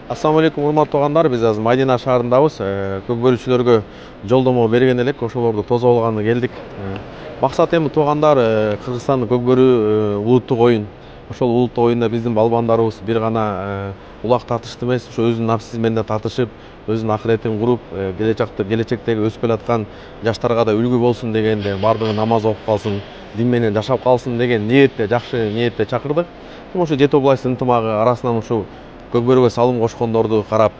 Assalamu алейкум, урматтуу туугандар. Биз азыр Мадина шаарындабыз. Көк бөрүүчүлөргө жолдомо берген элек, ошолорду тосуп алганы келдик. Максат эми туугандар, Кыргызстандын көк бөрүү улуттук оюн. Ошол улуттук оюнда биздин балбандарыбыз бир гана улак тартышты эмес, ошо өзүнүн напсиси менен да тартышып, өзүнүн акыретин куруп, келечектеги өсүп келаткан жаштарга да үлгү болсун дегенде, бардыгы намаз окуп калсын, дин менен жашап калсын деген ниетте, жакшы ниетте чакырдык. Ошо Жети областын ынтымагы арасынан ушу көкбөрүгө салым кошкондорду карап,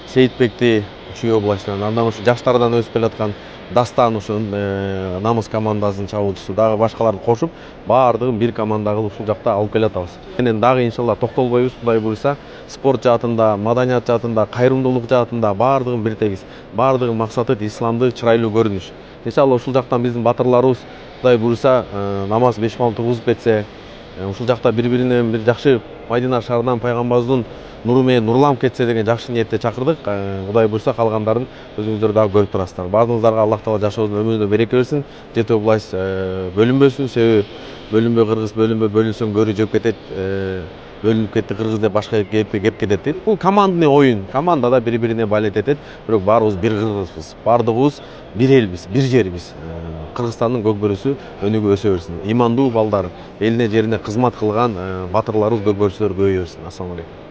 Сейитбекти Чүй областынан, андан ушу жаштардан өсүп келаткан Дастан ушу намыс командасынын чабуучусу дагы башкаларды кошуп, баардыгын бир команда кылып ушул жакта алып келатабыз. Менен дагы иншалла токтолбойбуз, Кудай буйруса, спорт жаатында, маданият жаатында, кайрымдуулук жаатында баардыгын бир тегиз. Баардыгынын максаты исламдык чырайлуу көрүнүш. Иншалла ушул жактан биздин батырларыбыз Кудай буйруса намаз 5 вакыт окуп кетсе, ушул жакта бири-биринен бир жакшы Мадина шаарынан пайгамбарыбыздын нуру менен нурланып кетсе деген жакшы ниетте чакырдык. Кудай буйруса калгандарын өзүңүздөр дагы көрүп турасыздар. Баардыгыңыздарга Аллах Таала жашоодон өмүрүндө береке берсин. Жети область бөлүнбөсүн, себеби бөлүнбө кыргыз, бөлүнсөң көрү жөп кетет. Бөлүнүп кетти кыргыз деп башка кеп кетет дейт. Бул командный оюн. Командада бири-бирине балет этет. Бирок баарыбыз бир кыргызбыз. Баардыгыбыз бир элбиз, бир жербиз. Кыргызстандын көк бөрүсү өнүгүп өсө берсин. Имандуу балдар, элине жерине кызмат кылган батырларыбыз, көк бөрүчүлөр көбөйө берсин. Ассаламу алейкум.